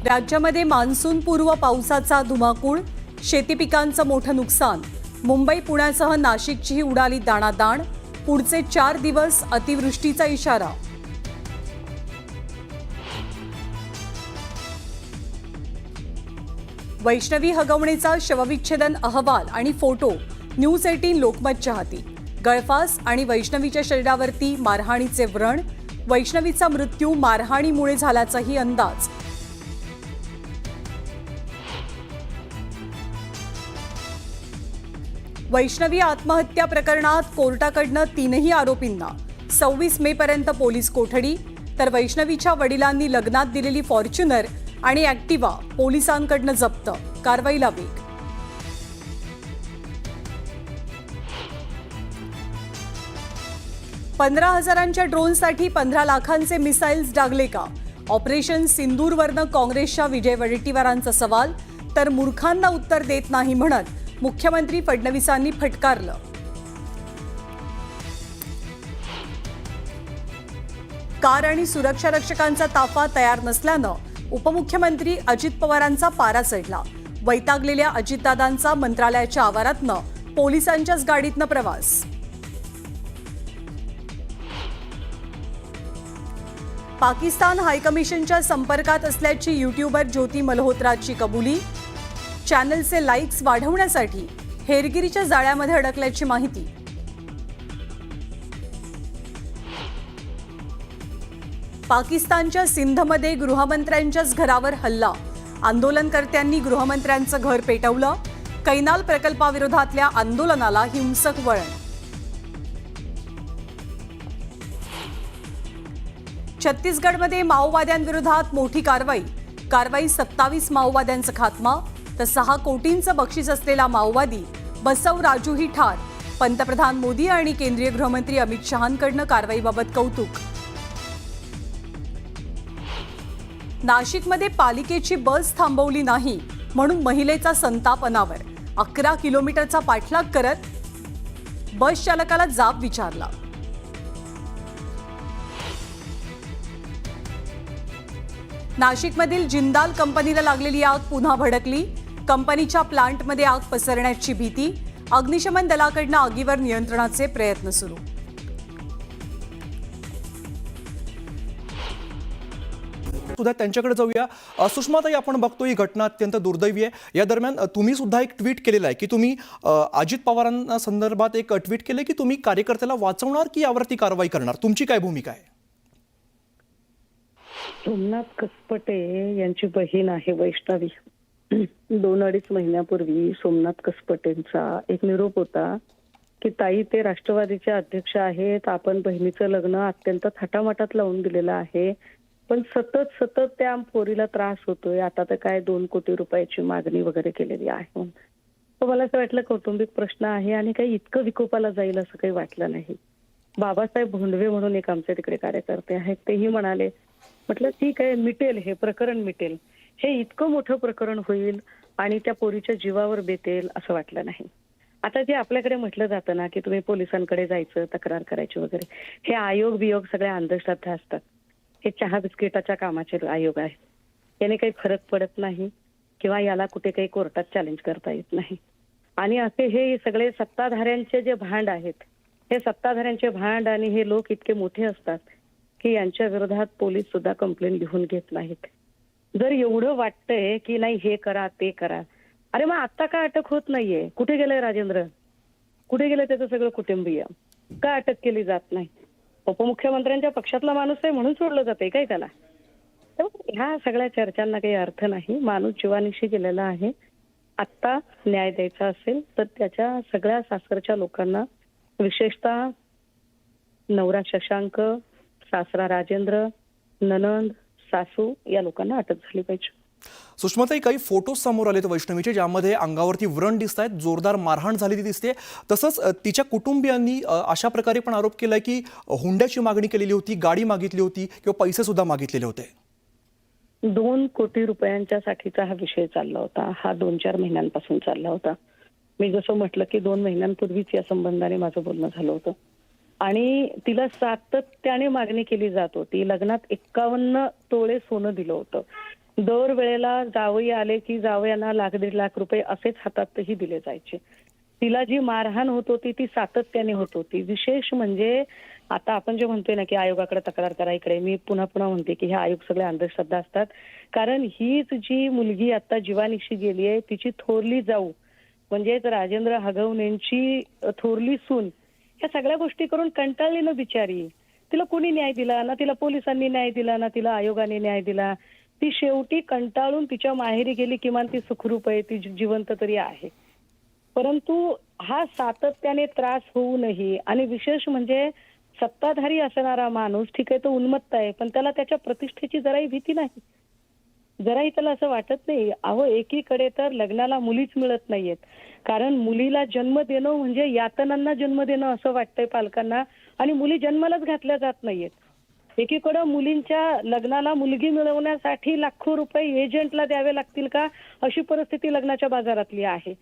राज्यामध्ये मान्सूनपूर्व पावसाचा धुमाकूळ, शेती पिकांचं मोठं नुकसान. मुंबई पुण्यासह नाशिकचीही उडाली दाणादाण. पुढचे 4 दिवस अतिवृष्टीचा इशारा. वैष्णवी हगवणेचा शवविच्छेदन अहवाल आणि फोटो न्यूज 18 लोकमतच्या हाती. गळफास आणि वैष्णवीच्या शरीरावरती मारहाणीचे व्रण. वैष्णवीचा मृत्यू मारहाणीमुळे झाल्याचाही अंदाज. वैष्णवी आत्महत्या प्रकरणात कोर्टाकडनं 3ही आरोपींना 26 मे पर्यंत पोलीस कोठडी. तर वैष्णवीच्या वडिलांनी लग्नात दिलेली फॉर्च्युनर आणि ॲक्टिवा पोलिसांकडनं जप्त. कारवाईला वेग. $15,000च्या ड्रोनसाठी 15 लाखांचे मिसाईल्स डागले का? ऑपरेशन सिंदूरवरनं काँग्रेसच्या विजय वडेट्टीवारांचा सवाल. तर मूर्खांना उत्तर देत नाही म्हणत मुख्यमंत्री फडणवीसांनी फटकारलं. कार आणि सुरक्षा रक्षकांचा ताफा तयार नसल्यानं उपमुख्यमंत्री अजित पवारांचा पारा चढला. वैतागलेल्या अजितदादांचा मंत्रालयाच्या आवारातनं पोलिसांच्याच गाडीतनं प्रवास. पाकिस्तान हायकमिशनच्या संपर्कात असल्याची यूट्यूबर ज्योती मल्होत्राची कबुली. चॅनलचे लाईक्स वाढवण्यासाठी हेरगिरीच्या जाळ्यामध्ये अडकल्याची माहिती. पाकिस्तानच्या सिंधमध्ये गृहमंत्र्यांच्याच घरावर हल्ला. आंदोलनकर्त्यांनी गृहमंत्र्यांचं घर पेटवलं. कैनाल प्रकल्पाविरोधातल्या आंदोलनाला हिंसक वळण. छत्तीसगडमध्ये माओवाद्यांविरोधात मोठी कारवाई. 27 माओवाद्यांचा खात्मा. तर 6 कोटींचं बक्षीस असलेला माओवादी बसव राजूही ठार. पंतप्रधान मोदी आणि केंद्रीय गृहमंत्री अमित शहांकडनं कारवाईबाबत कौतुक. नाशिकमध्ये पालिकेची बस थांबवली नाही म्हणून महिलेचा संताप अनावर. 11 किलोमीटरचा पाठलाग करत बस चालकाला जाब विचारला. नाशिकमधील जिंदाल कंपनीला लागलेली आग पुन्हा भडकली. कंपनीच्या प्लांटमध्ये आग पसरण्याची भीती. अग्निशमन दलाकडून आगीवर नियंत्रणाचे प्रयत्न सुरू. सुद्धा त्यांच्याकडे जाऊया. सुषमाताई, आपण बघतो ही घटना अत्यंत दुर्दैवी आहे. या दरम्यान तुम्ही सुद्धा एक ट्विट केलेलं आहे की तुम्ही अजित पवारांना संदर्भात एक ट्विट केले की तुम्ही कार्यकर्त्याला वाचवणार की यावरती कारवाई करणार, तुमची काय भूमिका आहे? सोमनाथ कसपटे यांची बहीण आहे वैष्णवी. 2-2.5 महिन्यापूर्वी सोमनाथ कसपटेंचा एक निरोप होता की ताई, ते राष्ट्रवादीचे अध्यक्ष आहेत, आपण बहिणीचं लग्न अत्यंत थाटामाटात लावून दिलेलं आहे, पण सतत त्या पोरीला त्रास होतोय. आता तर काय 2 कोटी रुपयाची मागणी वगैरे केलेली आहे. तर मला असं वाटलं कौटुंबिक प्रश्न आहे आणि काही इतकं विकोपाला जाईल असं काही वाटलं नाही. बाबासाहेब भोंडवे म्हणून एक आमच्या तिकडे कार्यकर्ते आहेत, तेही म्हणाले, म्हटलं ठीक आहे, मिटेल, हे प्रकरण मिटेल. हे इतकं मोठं प्रकरण होईल आणि त्या पोरीच्या जीवावर बेतेल असं वाटलं नाही. आता जे आपल्याकडे म्हटलं जातं ना की तुम्ही पोलिसांकडे जायचं, तक्रार करायची वगैरे, हे आयोग बियोग सगळ्या अंधश्रद्धा असतात. हे चहा बिस्किटाच्या कामाचे आयोग आहे. याने काही फरक पडत नाही किंवा याला कुठे काही कोर्टात चॅलेंज करता येत नाही. आणि असे हे सगळे सत्ताधाऱ्यांचे जे भांड आहेत, हे सत्ताधाऱ्यांचे भांड आणि हे लोक इतके मोठे असतात की यांच्या विरोधात पोलीस सुद्धा कंप्लेंट लिहून घेत नाहीत. जर एवढं वाटतंय की नाही हे करा ते करा, अरे मग आता का अटक होत नाहीये? कुठे गेलंय राजेंद्र? कुठे गेलं त्याचं सगळं कुटुंबीय? का अटक केली जात नाही? उपमुख्यमंत्र्यांच्या पक्षातला माणूस आहे म्हणून सोडलं जाते काय त्याला? तर ह्या सगळ्या चर्चांना काही अर्थ नाही. माणूस जीवानिशी गेलेला आहे. आत्ता न्याय द्यायचा असेल तर त्याच्या सगळ्या सासरच्या लोकांना, विशेषतः नवरा शशांक, सासरा राजेंद्र, ननंद, सासू, या लोकांना अटक झाली पाहिजे. सुषमाताई, काही फोटो समोर आलेत वैष्णवीचे ज्यामध्ये अंगावरती व्रण दिसत आहेत, जोरदार मारहाण झालेली दिसते. तसंच तिच्या कुटुंबियांनी अशा प्रकारे पण आरोप केलाय की हुंड्याची मागणी केलेली होती, गाडी मागितली होती किंवा पैसे सुद्धा मागितलेले होते. 2 कोटी रुपयांच्या साठीचा हा विषय चालला होता. हा 2-4 महिन्यांपासून चालला होता. मी जसं म्हटलं की 2 महिन्यांपूर्वीच या संबंधाने माझं बोलणं झालं होतं. आणि तिला सातत्याने मागणी केली जात होती. लग्नात 51 तोळे सोनं दिलं होतं. दरवेळेला जावई आले की जावयांना 1,00,000-1.5 लाख रुपये असेच हातातही दिले जायचे. तिला जी मारहाण होत होती ती सातत्याने होत होती. विशेष म्हणजे आता आपण जे म्हणतोय ना की आयोगाकडे तक्रार करा, इकडे मी पुन्हा पुन्हा म्हणते की हे आयोग सगळे अंधश्रद्धा असतात. कारण हीच जी मुलगी आता जीवानिशी गेली आहे तिची थोरली जाऊ म्हणजेच राजेंद्र हगवणेंची थोरली सून ह्या सगळ्या गोष्टी करून कंटाळली ना बिचारी. तिला कोणी न्याय दिला ना, तिला पोलिसांनी न्याय दिला ना, तिला आयोगाने न्याय दिला. ती शेवटी कंटाळून तिच्या माहेरी गेली. किमान ती सुखरूप आहे, ती जिवंत तरी आहे. परंतु हा सातत्याने त्रास होऊनही आणि विशेष म्हणजे सत्ताधारी असणारा माणूस ठीक आहे तो उन्मत्त आहे, पण त्याला त्याच्या प्रतिष्ठेची जराही भीती नाही. जराही त्याला असं वाटत नाही. अहो एकीकडे तर लग्नाला मुलीच मिळत नाहीयेत. कारण मुलीला जन्म देणं म्हणजे यातनांना जन्म देणं असं वाटतंय पालकांना आणि मुली जन्मालाच घातल्या जात नाहीयेत. एकीकडे मुलींच्या लग्नाला मुलगी मिळवण्यासाठी लाखो रुपये एजंटला द्यावे लागतील का अशी परिस्थिती लग्नाच्या बाजारातली आहे.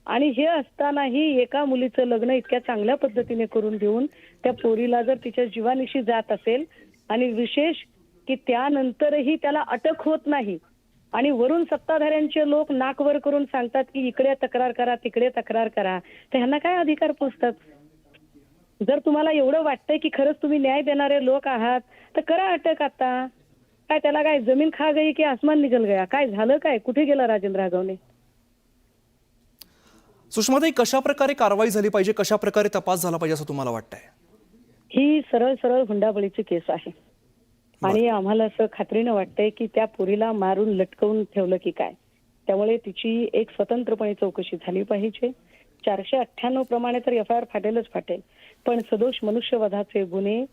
आणि हे असतानाही एका मुलीचं लग्न इतक्या चांगल्या पद्धतीने करून देऊन त्या पोरीला जर तिच्या जीवानिशी जात असेल आणि विशेष की त्यानंतरही त्याला अटक होत नाही आणि वरून सत्ताधाऱ्यांचे लोक नाक वर करून सांगतात की इकडे तक्रार करा तिकडे तक्रार करा, तर ह्यांना काय अधिकार पोचतात? जर तुम्हाला एवढं वाटतंय की खरंच तुम्ही न्याय देणारे लोक आहात तर करा अटक आता. काय त्याला काय जमीन खा गई की आसमान निघल गया? काय झालं काय? कुठे गेला राजेंद्र हगवणे? सुषमाताई, कशा प्रकारे कारवाई झाली पाहिजे, कशा प्रकारे तपास झाला पाहिजे असं तुम्हाला वाटतंय? ही सरळ सरळ हुंडाबळीची केस आहे आणि आम्हाला असं खात्रीनं वाटतंय की त्या पोरीला मारून लटकवून ठेवलं की काय. त्यामुळे तिची एक स्वतंत्रपणे चौकशी झाली पाहिजे. 498 प्रमाणे तर FIR फाटेलच फाटेल, पण सदोष मनुष्यवधाचे गुन्हे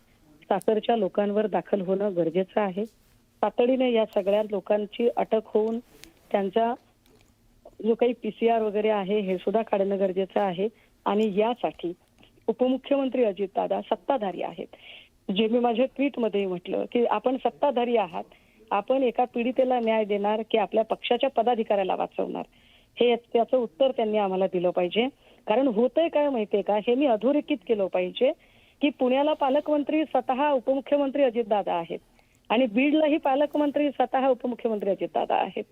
सासरच्या लोकांवर दाखल होणं गरजेचं आहे. तातडीने या सगळ्या लोकांची अटक होऊन त्यांचा जो काही PCR वगैरे आहे हे सुद्धा काढणं गरजेचं आहे. आणि यासाठी उपमुख्यमंत्री अजितदादा सत्ताधारी आहेत. जे मी माझ्या ट्विटमध्ये म्हटलं की आपण सत्ताधारी आहात, आपण एका पीडितेला न्याय देणार की आपल्या पक्षाच्या पदाधिकाऱ्याला वाचवणार, हे त्याचं उत्तर त्यांनी आम्हाला दिलं पाहिजे. कारण होतंय काय माहितीये का, हे मी अधोरेखित केलं पाहिजे की पुण्याला पालकमंत्री स्वतः उपमुख्यमंत्री अजितदादा आहेत आणि बीडलाही पालकमंत्री स्वतः उपमुख्यमंत्री अजितदादा आहेत.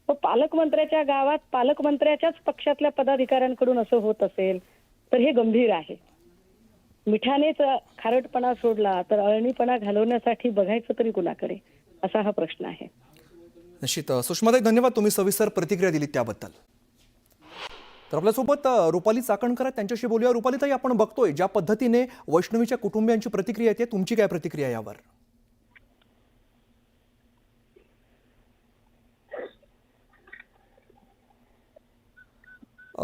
पण पालकमंत्र्याच्या गावात पालकमंत्र्याच्याच पक्षातल्या पदाधिकाऱ्यांकडून असं होत असेल तर हे गंभीर आहे. मिठानेच खारटपणा सोडला तर अळणीपणा घालवण्यासाठी बघायचं तरी कुणाकडे, असा हा प्रश्न आहे. निश्चित. सुषमाताई, धन्यवाद, तुम्ही सविस्तर प्रतिक्रिया दिली त्याबद्दल. तर आपल्यासोबत रुपाली चाकणकर आहेत, त्यांच्याशी बोलूया. रुपालीताई, आपण बघतोय ज्या पद्धतीने वैष्णवीच्या कुटुंबियांची प्रतिक्रिया येते, तुमची काय प्रतिक्रिया यावर?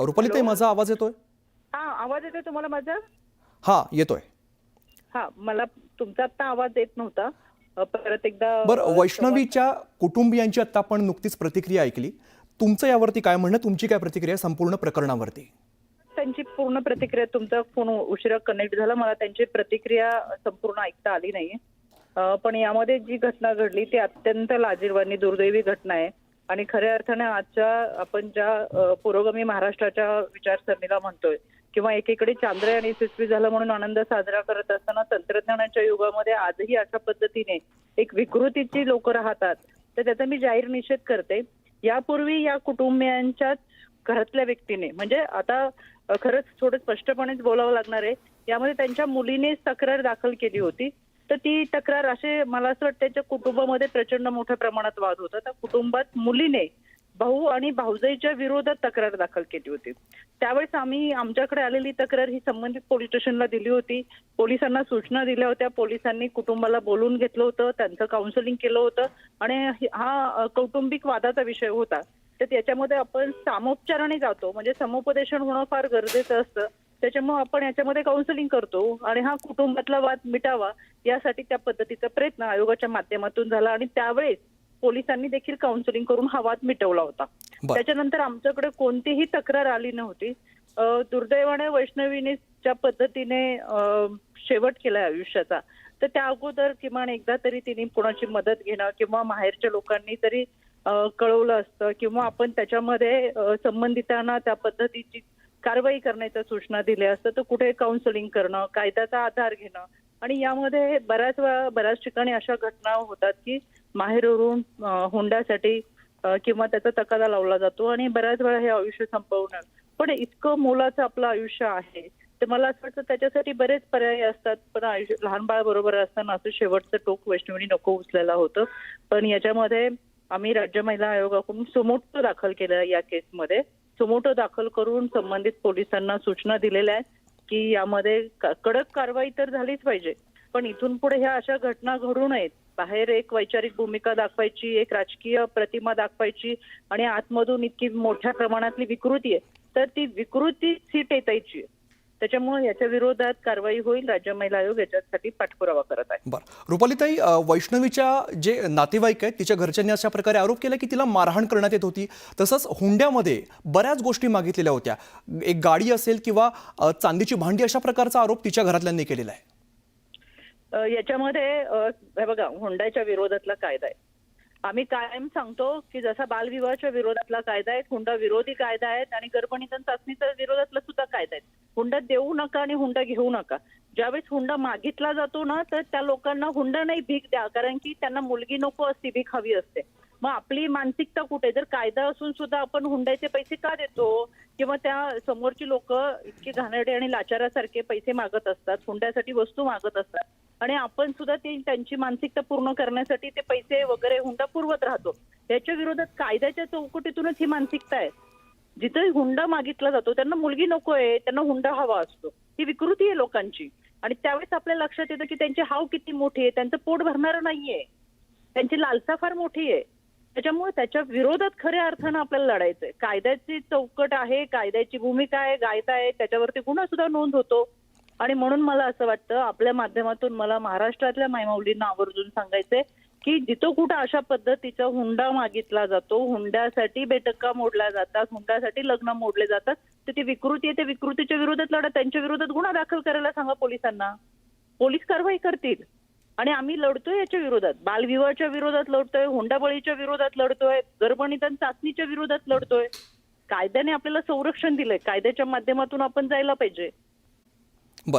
रुपालीताई, माझा आवाज येतोय? हा, आवाज येतोय तुम्हाला माझा? हा, येतोय. हा, मला तुमचा आता आवाज येत नव्हता. परत एकदा. बरं, वैष्णवीच्या कुटुंबियांची आता आपण नुकतीच प्रतिक्रिया ऐकली. तुमचं यावरती काय म्हणणं, तुमची काय प्रतिक्रिया संपूर्ण प्रकरणावरती? त्यांची पूर्ण प्रतिक्रिया, तुमचा फोन उशिरा कनेक्ट झाला, मला त्यांची प्रतिक्रिया संपूर्ण ऐकता आली नाही. पण यामध्ये जी घटना घडली ती अत्यंत लाजिरवाणी दुर्दैवी घटना आहे आणि खऱ्या अर्थाने आजच्या आपण ज्या पुरोगामी महाराष्ट्राच्या विचारसरणीला म्हणतोय किंवा एकीकडे चांद्रयान यशस्वी झालं म्हणून आनंद साजरा करत असताना तंत्रज्ञानाच्या युगामध्ये आजही अशा पद्धतीने एक विकृतीची लोक राहतात, तर त्याचा मी जाहीर निषेध करते. यापूर्वी या कुटुंबियांच्याच घरातल्या व्यक्तीने, म्हणजे आता खरंच थोडं स्पष्टपणेच बोलावं लागणार आहे, यामध्ये त्यांच्या मुलीनेच तक्रार दाखल केली होती. तर ती तक्रार असे मला असं वाटतं त्याच्या कुटुंबामध्ये प्रचंड मोठ्या प्रमाणात वाद होता. त्या कुटुंबात मुलीने भाऊ आणि भाऊजाईच्या विरोधात तक्रार दाखल केली होती. त्यावेळेस आम्ही आमच्याकडे आलेली तक्रार ही संबंधित पोलीस स्टेशनला दिली होती. पोलिसांना सूचना दिल्या होत्या. पोलिसांनी कुटुंबाला बोलून घेतलं होतं, त्यांचं काउन्सिलिंग केलं होतं आणि हा कौटुंबिक वादाचा विषय होता. तर त्याच्यामध्ये आपण सामोपचाराने जातो, म्हणजे समुपदेशन होणं फार गरजेचं असतं. त्याच्यामुळे आपण याच्यामध्ये काउन्सिलिंग करतो आणि हा कुटुंबातला वाद मिटावा यासाठी त्या पद्धतीचा प्रयत्न आयोगाच्या माध्यमातून झाला आणि त्यावेळेस पोलिसांनी देखील काउन्सिलिंग करून हा वाद मिटवला होता. त्याच्यानंतर आमच्याकडे कोणतीही तक्रार आली नव्हती. दुर्दैवाने वैष्णवीने ज्या पद्धतीने शेवट केलाय आयुष्याचा, तर त्या अगोदर किमान एकदा तरी तिने कुणाची मदत घेणं किंवा माहेरच्या लोकांनी तरी कळवलं असतं किंवा आपण त्याच्यामध्ये संबंधितांना त्या पद्धतीची कारवाई करण्याच्या सूचना दिल्या असतं, तर कुठे काउन्सिलिंग करणं, कायद्याचा आधार घेणं. आणि यामध्ये बऱ्याच ठिकाणी अशा घटना होतात की माहेरवरून हुंड्यासाठी किंवा त्याचा तकादा लावला जातो आणि बऱ्याच वेळा हे आयुष्य संपवणार. पण इतकं मोलाचं आपलं आयुष्य आहे, तर मला असं वाटतं त्याच्यासाठी बरेच पर्याय असतात. पण लहान बाळ बरोबर असताना असं शेवटचं टोक वैष्णवीने नको उचलायला होतं. पण याच्यामध्ये आम्ही राज्य महिला आयोगाकडून सुमोटो दाखल केलं या केसमध्ये. सुमोटो दाखल करून संबंधित पोलिसांना सूचना दिलेल्या आहेत की यामध्ये कडक कारवाई तर झालीच पाहिजे, पण इथून पुढे ह्या अशा घटना घडू नयेत. बाहेर एक वैचारिक भूमिका दाखवायची, एक राजकीय प्रतिमा दाखवायची आणि आतमधून इतकी मोठ्या प्रमाणातली विकृती आहे, तर ती विकृती टेचायची आहे. त्याच्यामुळे याच्या विरोधात कारवाई होईल. राज्य महिला आयोग याच्यासाठी पाठपुरावा करत आहे. बरं, रुपालीताई, वैष्णवीच्या जे नातेवाईक आहेत तिच्या घरच्यांनी अशा प्रकारे आरोप केला की तिला मारहाण करण्यात येत होती. तसंच हुंड्यामध्ये बऱ्याच गोष्टी मागितलेल्या होत्या, एक गाडी असेल किंवा चांदीची भांडी, अशा प्रकारचा आरोप तिच्या घरातल्यांनी केलेला आहे. याच्यामध्ये हे बघा, हुंड्याच्या विरोधातला कायदा आहे. आम्ही कायम सांगतो की जसा बालविवाहाच्या विरोधातला कायदा आहे, हुंडा विरोधी कायदा आहेत आणि गर्भनिधन चाचणीच्या विरोधातला सुद्धा कायदा आहे. हुंडा देऊ नका आणि हुंडा घेऊ नका. ज्यावेळेस हुंडा मागितला जातो ना, तर त्या लोकांना हुंडा नाही भीक द्या, कारण की त्यांना मुलगी नको असते, भीक हवी असते. मग आपली मानसिकता कुठे? जर कायदा असून सुद्धा आपण हुंड्याचे पैसे का देतो? किंवा त्या समोरची लोक इतके घाणेरडे आणि लाचारासारखे पैसे मागत असतात, हुंड्यासाठी वस्तू मागत असतात आणि आपण सुद्धा त्यांची मानसिकता पूर्ण करण्यासाठी ते पैसे वगैरे हुंडा पुरवत राहतो. याच्या विरोधात कायद्याच्या चौकटीतूनच ही मानसिकता आहे. जिथे हुंडा मागितला जातो त्यांना मुलगी नको आहे, त्यांना हुंडा हवा असतो. ही विकृती आहे लोकांची. आणि त्यावेळेस आपल्या लक्षात येतं की त्यांची हाव किती मोठी आहे, त्यांचं पोट भरणारं नाहीये, त्यांची लालसा फार मोठी आहे. त्याच्यामुळे त्याच्या विरोधात खऱ्या अर्थानं आपल्याला लढायचंय. कायद्याची चौकट आहे, कायद्याची भूमिका आहे, कायदा आहे, त्याच्यावरती गुन्हा सुद्धा नोंद होतो. आणि म्हणून मला असं वाटतं, आपल्या माध्यमातून मला महाराष्ट्रातल्या मायमाऊलींना आवर्जून सांगायचंय की जिथं कुठं अशा पद्धतीचा हुंडा मागितला जातो, हुंड्यासाठी बेटक्का मोडल्या जातात, हुंड्यासाठी लग्न मोडले जातात, तर ती विकृती आहे. त्या विकृतीच्या विरोधात लढा, त्यांच्या विरोधात गुन्हा दाखल करायला सांगा पोलिसांना. पोलीस कारवाई करतील. आणि आम्ही लढतोय याच्या विरोधात, बालविवाहाच्या विरोधात लढतोय, हुंडाबळीच्या विरोधात लढतोय, गर्भनिधन चाचणीच्या विरोधात लढतोय. कायद्याने आपल्याला संरक्षण दिलंय, कायद्याच्या माध्यमातून आपण जायला पाहिजे.